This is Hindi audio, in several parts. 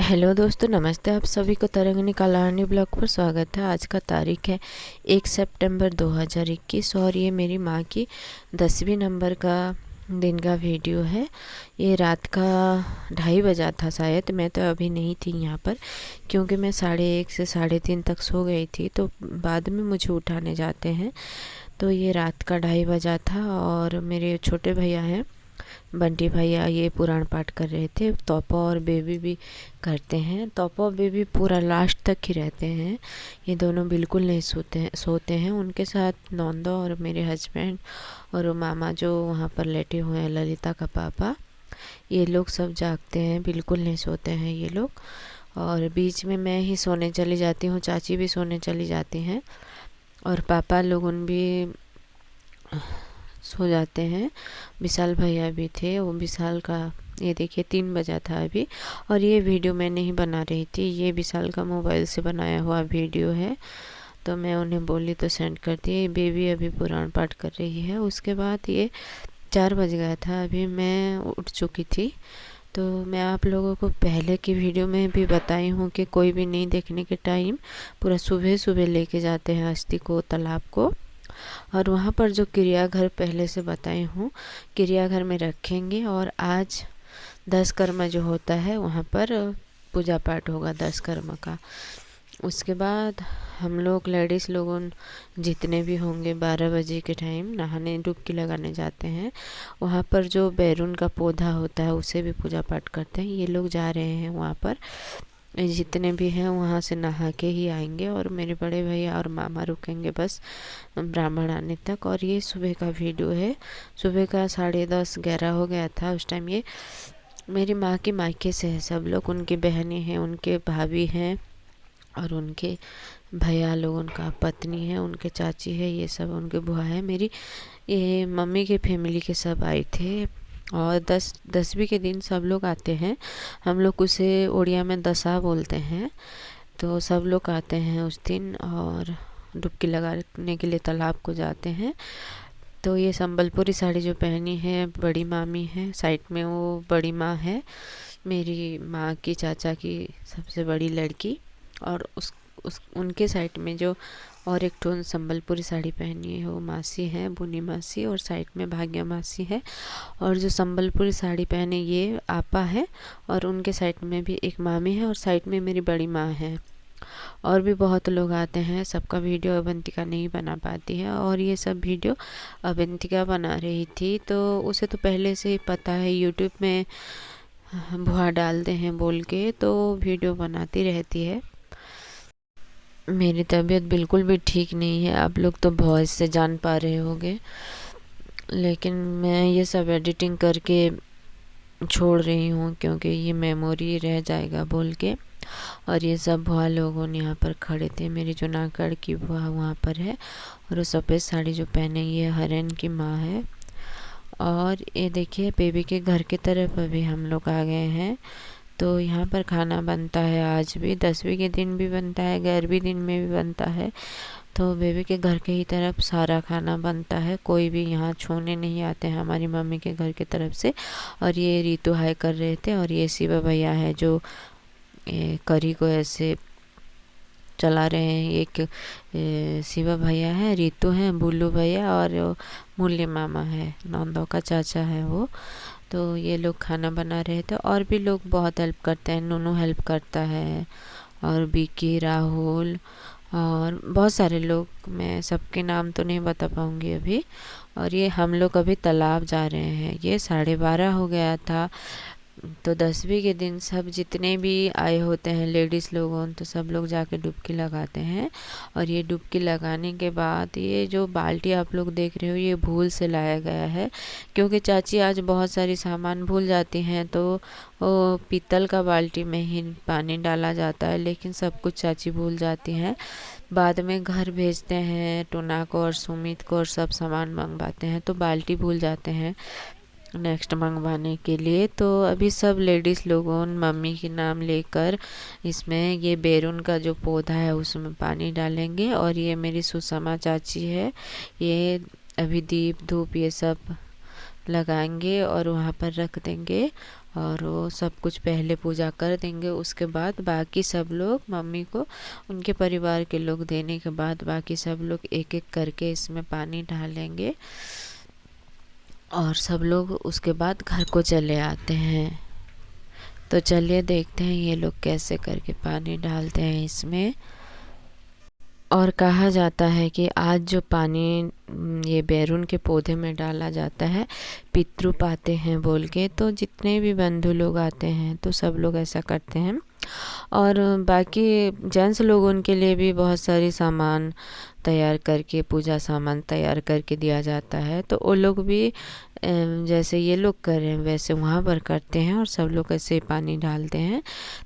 हेलो दोस्तों, नमस्ते। आप सभी को तरंगिनी कलाहानी ब्लॉग पर स्वागत है। आज का तारीख है 1 सितंबर 2021 और ये मेरी माँ की 10वीं नंबर का दिन का वीडियो है। ये रात का 2:30 बजा था शायद। मैं तो अभी नहीं थी यहाँ पर क्योंकि मैं 1:30 से 3:30 तक सो गई थी, तो बाद में मुझे उठाने जाते हैं। तो ये रात का 2:30 बजा था और मेरे छोटे भैया हैं बंटी भैया, ये पुराण पाठ कर रहे थे। तोपा और बेबी भी करते हैं। तोपा और बेबी पूरा लास्ट तक ही रहते हैं। ये दोनों बिल्कुल नहीं सोते हैं। उनके साथ नौंदा और मेरे हस्बैंड और वो मामा जो वहाँ पर लेटे हुए हैं, ललिता का पापा, ये लोग सब जागते हैं, बिल्कुल नहीं सोते हैं ये लोग। और बीच में मैं ही सोने चली जाती हूँ, चाची भी सोने चली जाती हैं और पापा लोगन भी सो जाते हैं। विशाल भैया भी थे, वो विशाल का ये देखिए 3 बजा था अभी। और ये वीडियो मैं नहीं बना रही थी, ये विशाल का मोबाइल से बनाया हुआ वीडियो है, तो मैं उन्हें बोली तो सेंड कर दिए। बेबी अभी पुराण पाठ कर रही है। उसके बाद ये 4 बज गया था, अभी मैं उठ चुकी थी। तो मैं आप लोगों को पहले की वीडियो में भी बताई हूँ कि कोई भी नहीं देखने के टाइम पूरा सुबह सुबह लेके जाते हैं अस्थि को तालाब को, और वहाँ पर जो क्रियाघर पहले से बताई हूँ, क्रियाघर में रखेंगे। और आज 10 कर्म जो होता है वहाँ पर पूजा पाठ होगा 10 कर्म का। उसके बाद हम लोग लेडीज़ लोगों जितने भी होंगे 12 बजे के टाइम नहाने डुबकी लगाने जाते हैं। वहाँ पर जो बैरून का पौधा होता है उसे भी पूजा पाठ करते हैं। ये लोग जा रहे हैं वहाँ पर, जितने भी हैं वहाँ से नहा के ही आएंगे। और मेरे बड़े भैया और मामा रुकेंगे बस ब्राह्मण आने तक। और ये सुबह का वीडियो है, सुबह का 10:30 11 हो गया था उस टाइम। ये मेरी माँ के मायके से है सब लोग, उनकी बहनें हैं, उनके भाभी हैं और उनके भैया लोग, उनका पत्नी है, उनके चाची है, ये सब उनके बुआ है। मेरी ये मम्मी के फैमिली के सब आए थे। और 10वीं के दिन सब लोग आते हैं। हम लोग उसे उड़िया में दशा बोलते हैं। तो सब लोग आते हैं उस दिन और डुबकी लगाने के लिए तालाब को जाते हैं। तो ये संबलपुरी साड़ी जो पहनी है बड़ी मामी है, साइड में वो बड़ी माँ है, मेरी माँ की चाचा की सबसे बड़ी लड़की। और उस उनके साइड में जो और एक टोन संबलपुरी साड़ी पहनी है वो मासी है, बुनी मासी, और साइड में भाग्या मासी है। और जो संबलपुरी साड़ी पहने ये आपा है, और उनके साइड में भी एक मामी है, और साइड में मेरी बड़ी माँ है। और भी बहुत लोग आते हैं। सबका वीडियो अवंतिका नहीं बना पाती है, और ये सब वीडियो अवंतिका बना रही थी, तो उसे तो पहले से ही पता है यूट्यूब में भुआ डालते हैं बोल के, तो वीडियो बनाती रहती है। मेरी तबीयत बिल्कुल भी ठीक नहीं है, आप लोग तो वॉइस से जान पा रहे होंगे, लेकिन मैं ये सब एडिटिंग करके छोड़ रही हूँ क्योंकि ये मेमोरी रह जाएगा बोल के। और ये सब बुआ लोगों ने यहाँ पर खड़े थे। मेरी जो नाकड़ की बुआ वहाँ पर है, और वो सफ़ेद साड़ी जो पहने ये हरेन की माँ है। और ये देखिए बेबी के घर की तरफ अभी हम लोग आ गए हैं। तो यहाँ पर खाना बनता है, आज भी 10वीं के दिन भी बनता है, 11वीं दिन में भी बनता है। तो बेबी के घर के ही तरफ सारा खाना बनता है, कोई भी यहाँ छूने नहीं आते हैं हमारी मम्मी के घर की तरफ से। और ये रीतू हाय कर रहे थे, और ये शिवा भैया है जो करी को ऐसे चला रहे हैं। एक शिवा भैया है, रीतू है, बुल्लू भैया, और मूल्य मामा है, नौंदों का चाचा है वो। तो ये लोग खाना बना रहे थे। और भी लोग बहुत हेल्प करते हैं, नूनू हेल्प करता है, और विकी, राहुल, और बहुत सारे लोग, मैं सबके नाम तो नहीं बता पाऊँगी अभी। और ये हम लोग अभी तालाब जा रहे हैं। ये 12:30 हो गया था। तो 10वीं के दिन सब जितने भी आए होते हैं लेडीज़ लोगों, तो सब लोग जाके डुबकी लगाते हैं। और ये डुबकी लगाने के बाद ये जो बाल्टी आप लोग देख रहे हो ये भूल से लाया गया है, क्योंकि चाची आज बहुत सारी सामान भूल जाती हैं, तो वो पीतल का बाल्टी में ही पानी डाला जाता है। लेकिन सब कुछ चाची भूल जाती हैं, बाद में घर भेजते हैं टोना को और सुमित को, और सब सामान मंगवाते हैं, तो बाल्टी भूल जाते हैं नेक्स्ट मंगवाने के लिए। तो अभी सब लेडीज़ लोगों मम्मी के नाम लेकर इसमें ये बैरून का जो पौधा है उसमें पानी डालेंगे। और ये मेरी सुषमा चाची है, ये अभी दीप धूप ये सब लगाएंगे और वहाँ पर रख देंगे। और वो सब कुछ पहले पूजा कर देंगे, उसके बाद बाकी सब लोग मम्मी को उनके परिवार के लोग देने के बाद बाकी सब लोग एक एक करके इसमें पानी डालेंगे और सब लोग उसके बाद घर को चले आते हैं। तो चलिए देखते हैं ये लोग कैसे करके पानी डालते हैं इसमें। और कहा जाता है कि आज जो पानी ये बैरून के पौधे में डाला जाता है पितृ पाते हैं बोल के, तो जितने भी बंधु लोग आते हैं तो सब लोग ऐसा करते हैं। और बाकी जेंट्स लोगों के लिए भी बहुत सारी सामान तैयार करके, पूजा सामान तैयार करके दिया जाता है, तो वो लोग भी जैसे ये लोग कर रहे हैं वैसे वहाँ पर करते हैं और सब लोग ऐसे पानी डालते हैं।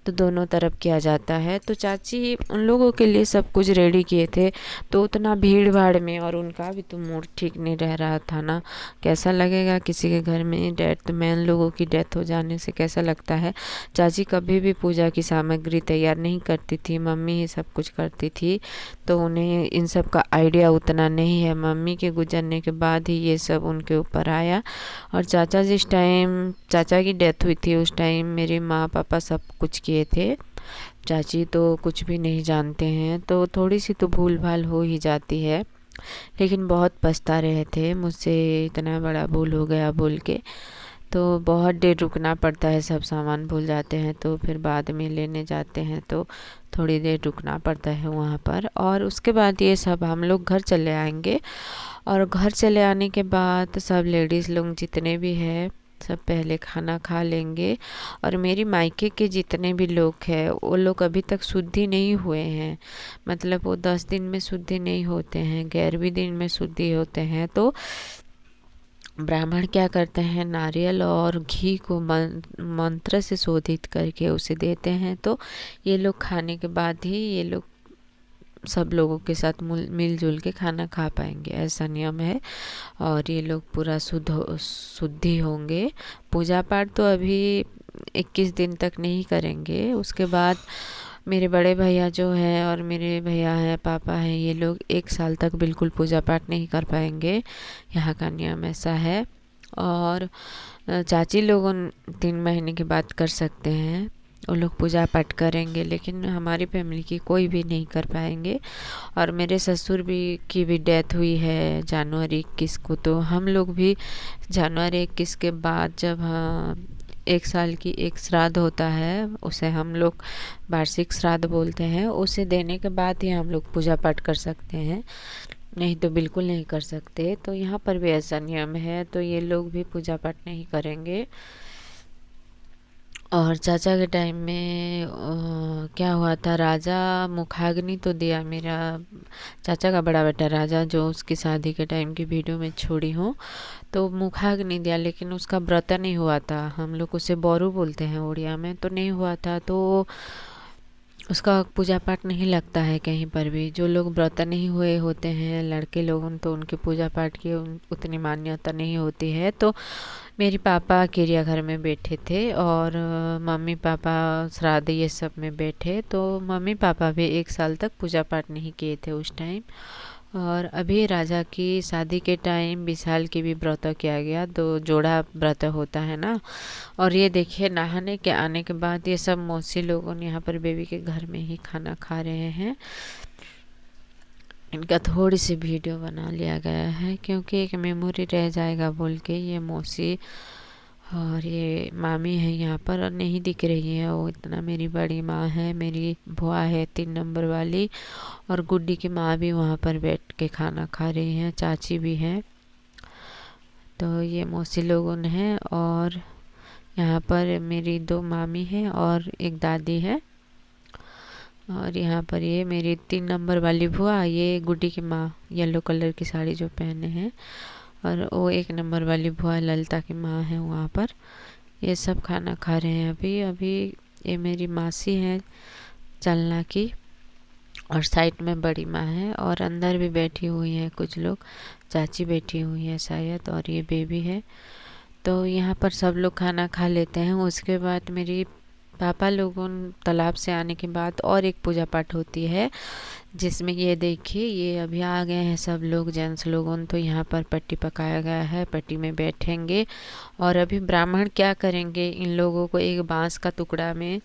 तो दोनों तरफ किया जाता है। तो चाची उन लोगों के लिए सब कुछ रेडी किए थे, तो उतना भीड़ भाड़ में और उनका भी तो मूड ठीक नहीं रह रहा था ना। कैसा लगेगा किसी के घर में डेथ, मैन लोगों की डेथ हो जाने से कैसा लगता है। चाची कभी भी पूजा की सामग्री तैयार नहीं करती थी, मम्मी ही सब कुछ करती थी, तो उन्हें इन सब का आइडिया उतना नहीं है। मम्मी के गुजरने के बाद ही ये सब उनके ऊपर आया। और चाचा जिस टाइम चाचा की डेथ हुई थी उस टाइम मेरे माँ पापा सब कुछ किए थे, चाची तो कुछ भी नहीं जानते हैं, तो थोड़ी सी तो भूल भाल हो ही जाती है। लेकिन बहुत पछता रहे थे, मुझसे इतना बड़ा भूल हो गया बोल के। तो बहुत देर रुकना पड़ता है, सब सामान भूल जाते हैं तो फिर बाद में लेने जाते हैं तो थोड़ी देर रुकना पड़ता है वहाँ पर। और उसके बाद ये सब हम लोग घर चले आएंगे। और घर चले आने के बाद सब लेडीज़ लोग जितने भी हैं सब पहले खाना खा लेंगे। और मेरी मायके के जितने भी लोग हैं वो लोग अभी तक शुद्धि नहीं हुए हैं, मतलब वो 10 दिन में शुद्धि नहीं होते हैं, 11वें दिन में शुद्धि होते हैं। तो ब्राह्मण क्या करते हैं, नारियल और घी को मंत्र से शोधित करके उसे देते हैं। तो ये लोग खाने के बाद ही ये लोग सब लोगों के साथ मिलजुल के खाना खा पाएंगे, ऐसा नियम है। और ये लोग पूरा शुद्धि होंगे। पूजा पाठ तो अभी 21 दिन तक नहीं करेंगे। उसके बाद मेरे बड़े भैया जो है और मेरे भैया हैं, पापा हैं, ये लोग 1 साल तक बिल्कुल पूजा पाठ नहीं कर पाएंगे, यहाँ का नियम ऐसा है। और चाची लोग 3 महीने के बाद कर सकते हैं, वो लोग पूजा पाठ करेंगे, लेकिन हमारी फैमिली की कोई भी नहीं कर पाएंगे। और मेरे ससुर भी की भी डेथ हुई है जनवरी 21 को, तो हम लोग भी जनवरी 21 के बाद जब 1 साल की एक श्राद्ध होता है, उसे हम लोग वार्षिक श्राद्ध बोलते हैं, उसे देने के बाद ही हम लोग पूजा पाठ कर सकते हैं, नहीं तो बिल्कुल नहीं कर सकते। तो यहाँ पर भी ऐसा नियम है, तो ये लोग भी पूजा पाठ नहीं करेंगे। और चाचा के टाइम में क्या हुआ था, राजा मुखाग्नि तो दिया, मेरा चाचा का बड़ा बेटा राजा जो उसकी शादी के टाइम की वीडियो में छोड़ी हूँ, तो मुखाग्नि दिया, लेकिन उसका व्रत नहीं हुआ था। हम लोग उसे बोरू बोलते हैं उड़िया में, तो नहीं हुआ था, तो उसका पूजा पाठ नहीं लगता है कहीं पर भी। जो लोग व्रत नहीं हुए होते हैं लड़के लोगों, तो उनके पूजा पाठ की उतनी मान्यता नहीं होती है। तो मेरे पापा चिड़ियाघर में बैठे थे और मम्मी पापा श्राद्ध ये सब में बैठे, तो मम्मी पापा भी 1 साल तक पूजा पाठ नहीं किए थे उस टाइम। और अभी राजा की शादी के टाइम विशाल की भी व्रत किया गया, तो जोड़ा व्रत होता है ना। और ये देखिए नहाने के आने के बाद ये सब मौसी लोगों ने यहाँ पर बेबी के घर में ही खाना खा रहे हैं। इनका थोड़ी सी वीडियो बना लिया गया है क्योंकि एक मेमोरी रह जाएगा बोल के। ये मौसी और ये मामी है यहाँ पर, और नहीं दिख रही है वो इतना। मेरी बड़ी माँ है, मेरी बुआ है 3 नंबर वाली, और गुड्डी की माँ भी वहाँ पर बैठ के खाना खा रही हैं, चाची भी हैं। तो ये मौसी लोगों हैं। और यहाँ पर मेरी 2 मामी हैं और एक दादी है। और यहाँ पर ये मेरी 3 नंबर वाली बुआ, ये गुड्डी की माँ येलो कलर की साड़ी जो पहने हैं, और वो 1 नंबर वाली बुआ ललिता की माँ है वहाँ पर। ये सब खाना खा रहे हैं अभी अभी। ये मेरी मासी है चलना की, और साइड में बड़ी माँ है, और अंदर भी बैठी हुई हैं कुछ लोग, चाची बैठी हुई है शायद, और ये बेबी है। तो यहाँ पर सब लोग खाना खा लेते हैं। उसके बाद मेरी पापा लोगों तालाब से आने के बाद और एक पूजा पाठ होती है, जिसमें ये देखिए ये अभी आ गए हैं सब लोग, जेंट्स लोगों। तो यहाँ पर पट्टी पकाया गया है, पट्टी में बैठेंगे और अभी ब्राह्मण क्या करेंगे, इन लोगों को एक बांस का टुकड़ा में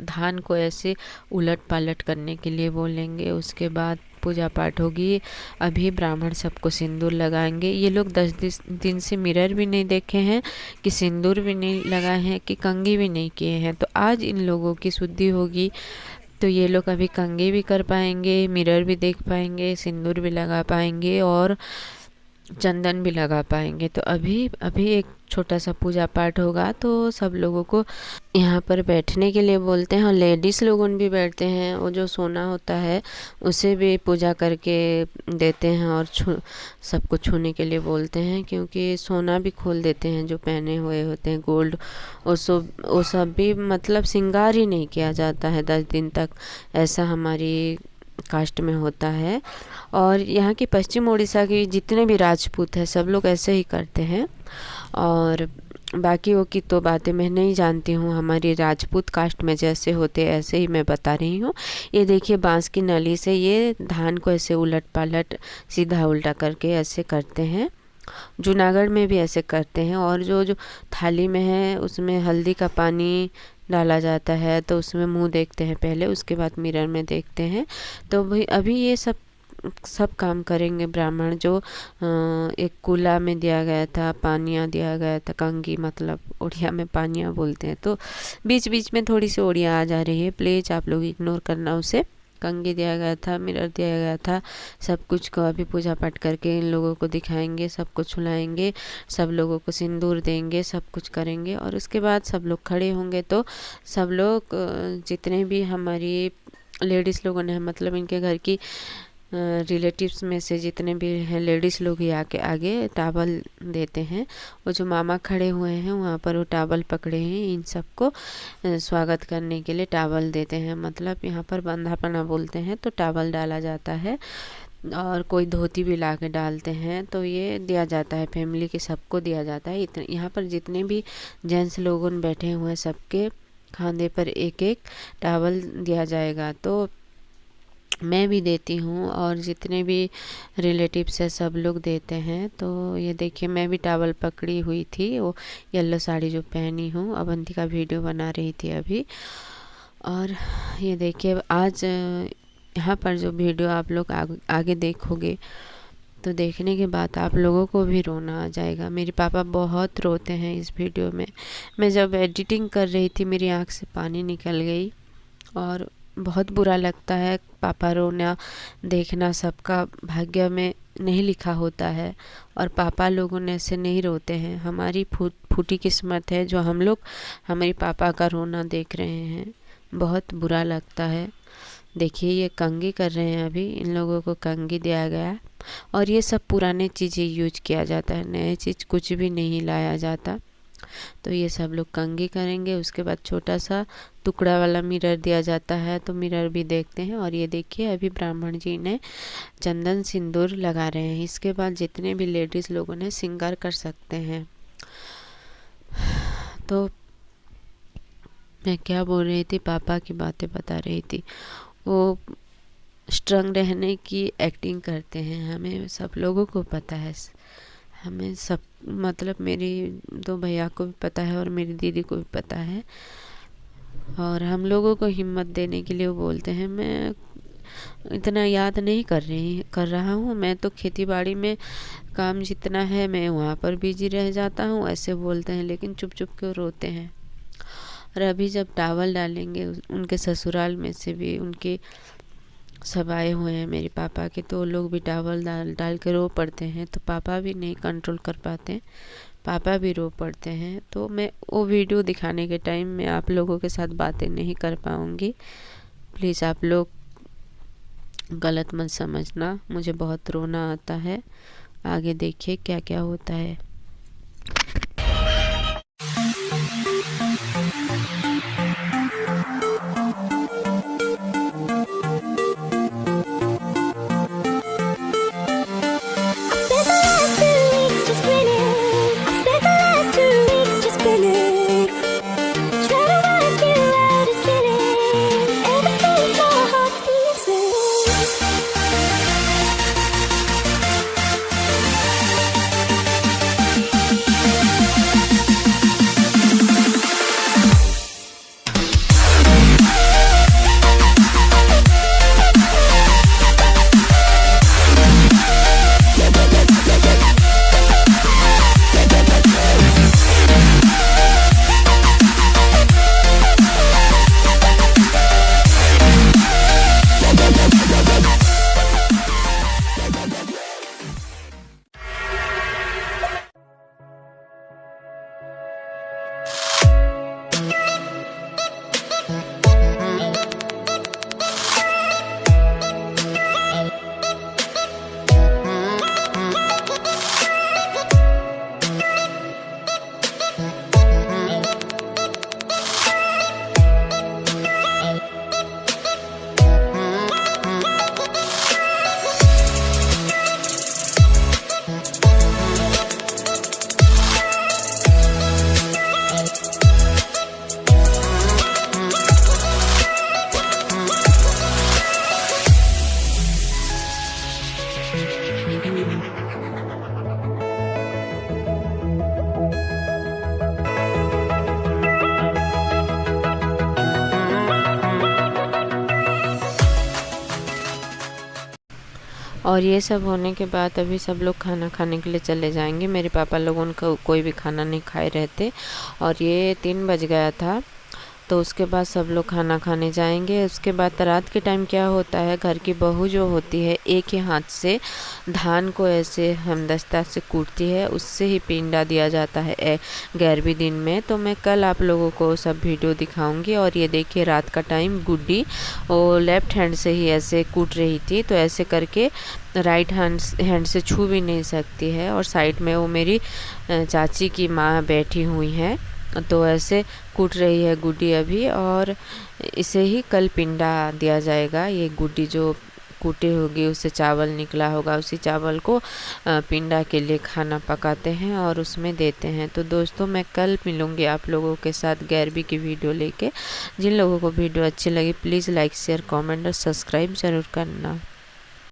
धान को ऐसे उलट पालट करने के लिए बोलेंगे। उसके बाद पूजा पाठ होगी। अभी ब्राह्मण सबको सिंदूर लगाएंगे। ये लोग 10 दिन से मिरर भी नहीं देखे हैं, कि सिंदूर भी नहीं लगाए हैं, कि कंघी भी नहीं किए हैं। तो आज इन लोगों की शुद्धि होगी, तो ये लोग अभी कंघी भी कर पाएंगे, मिरर भी देख पाएंगे, सिंदूर भी लगा पाएंगे और चंदन भी लगा पाएंगे। तो अभी अभी एक छोटा सा पूजा पाठ होगा, तो सब लोगों को यहाँ पर बैठने के लिए बोलते हैं और लेडीज़ लोगों भी बैठते हैं। वो जो सोना होता है उसे भी पूजा करके देते हैं और सबको छूने के लिए बोलते हैं, क्योंकि सोना भी खोल देते हैं जो पहने हुए होते हैं गोल्ड। वो सब भी मतलब श्रृंगार ही नहीं किया जाता है 10 दिन तक, ऐसा हमारी कास्ट में होता है। और यहाँ की पश्चिम उड़ीसा के जितने भी राजपूत हैं सब लोग ऐसे ही करते हैं। और बाकियों की तो बातें मैं नहीं जानती हूँ, हमारी राजपूत कास्ट में जैसे होते ऐसे ही मैं बता रही हूँ। ये देखिए बांस की नली से ये धान को ऐसे उलट पालट सीधा उल्टा करके ऐसे करते हैं। जूनागढ़ में भी ऐसे करते हैं। और जो जो थाली में है उसमें हल्दी का पानी डाला जाता है, तो उसमें मुंह देखते हैं पहले, उसके बाद मिरर में देखते हैं। तो भाई अभी ये सब काम करेंगे ब्राह्मण। जो एक कूला में दिया गया था, पानिया दिया गया था, कंगी मतलब उड़िया में पानिया बोलते हैं। तो बीच बीच में थोड़ी सी उड़िया आ जा रही है, प्लीज़ आप लोग इग्नोर करना उसे। कंगी दिया गया था, मिरर दिया गया था, सब कुछ को अभी पूजा पाठ करके इन लोगों को दिखाएंगे, सबको छुलाएंगे, सब लोगों को सिंदूर देंगे, सब कुछ करेंगे। और उसके बाद सब लोग खड़े होंगे, तो सब लोग जितने भी हमारी लेडीज़ लोगों ने मतलब इनके घर की रिलेटिव्स में से जितने भी हैं लेडीज़ लोग ही आके आगे टावल देते हैं। वो जो मामा खड़े हुए हैं वहाँ पर वो टावल पकड़े हैं, इन सबको स्वागत करने के लिए टावल देते हैं। मतलब यहाँ पर बंधापना बोलते हैं, तो टावल डाला जाता है और कोई धोती भी ला के डालते हैं। तो ये दिया जाता है, फैमिली के सबको दिया जाता है। इतने यहाँ पर जितने भी जेंट्स लोगों बैठे हुए हैं सबके खांधे पर एक एक टावल दिया जाएगा। तो मैं भी देती हूँ और जितने भी रिलेटिव्स है सब लोग देते हैं। तो ये देखिए मैं भी टावल पकड़ी हुई थी, वो येलो साड़ी जो पहनी हूँ। अवंतिका वीडियो बना रही थी अभी। और ये देखिए आज यहाँ पर जो वीडियो आप लोग आगे देखोगे, तो देखने के बाद आप लोगों को भी रोना आ जाएगा। मेरे पापा बहुत रोते हैं इस वीडियो में। मैं जब एडिटिंग कर रही थी मेरी आँख से पानी निकल गई और बहुत बुरा लगता है। पापा रोना देखना सबका भाग्य में नहीं लिखा होता है, और पापा लोगों ने ऐसे नहीं रोते हैं। हमारी फूटी किस्मत है जो हम लोग हमारे पापा का रोना देख रहे हैं। बहुत बुरा लगता है। देखिए ये कंघी कर रहे हैं, अभी इन लोगों को कंघी दिया गया। और ये सब पुराने चीज़ें यूज किया जाता है, नए चीज़ कुछ भी नहीं लाया जाता। तो ये सब लोग कंघी करेंगे। उसके बाद छोटा सा टुकड़ा वाला मिरर दिया जाता है, तो मिरर भी देखते हैं। और ये देखिए अभी ब्राह्मण जी ने चंदन सिंदूर लगा रहे हैं। इसके बाद जितने भी लेडीज़ लोगों ने श्रृंगार कर सकते हैं। तो मैं क्या बोल रही थी, पापा की बातें बता रही थी। वो स्ट्रॉन्ग रहने की एक्टिंग करते हैं, हमें सब लोगों को पता है। हमें सब मतलब मेरी 2 भैया को भी पता है और मेरी दीदी को भी पता है। और हम लोगों को हिम्मत देने के लिए वो बोलते हैं। मैं इतना याद नहीं कर रहा हूँ। मैं तो खेती बाड़ी में काम जितना है मैं वहाँ पर बिजी रह जाता हूँ, ऐसे बोलते हैं। लेकिन चुप चुप के रोते हैं। और अभी जब टावल डालेंगे उनके ससुराल में से भी उनके सब आए हुए हैं मेरे पापा के, तो लोग भी टावल डाल के रो पड़ते हैं। तो पापा भी नहीं कंट्रोल कर पाते, पापा भी रो पड़ते हैं। तो मैं वो वीडियो दिखाने के टाइम में आप लोगों के साथ बातें नहीं कर पाऊँगी। प्लीज़ आप लोग गलत मत समझना, मुझे बहुत रोना आता है। आगे देखिए क्या क्या होता है। और ये सब होने के बाद अभी सब लोग खाना खाने के लिए चले जाएंगे। मेरे पापा लोग उनका कोई भी खाना नहीं खाए रहते और ये 3 बज गया था। तो उसके बाद सब लोग खाना खाने जाएंगे। उसके बाद रात के टाइम क्या होता है, घर की बहू जो होती है एक ही हाथ से धान को ऐसे हेमदस्ता से कूटती है, उससे ही पिंडा दिया जाता है 11वें दिन में। तो मैं कल आप लोगों को सब वीडियो दिखाऊंगी। और ये देखिए रात का टाइम गुड्डी वो लेफ्ट हैंड से ही ऐसे कूट रही थी, तो ऐसे करके राइट हैंड से छू भी नहीं सकती है। और साइड में वो मेरी चाची की माँ बैठी हुई हैं, तो ऐसे कूट रही है गुड्डी अभी। और इसे ही कल पिंडा दिया जाएगा। ये गुड्डी जो कूटी होगी उससे चावल निकला होगा, उसी चावल को पिंडा के लिए खाना पकाते हैं और उसमें देते हैं। तो दोस्तों मैं कल मिलूँगी आप लोगों के साथ 11वीं की वीडियो लेके। जिन लोगों को वीडियो अच्छी लगी प्लीज़ लाइक शेयर कमेंट और सब्सक्राइब ज़रूर करना।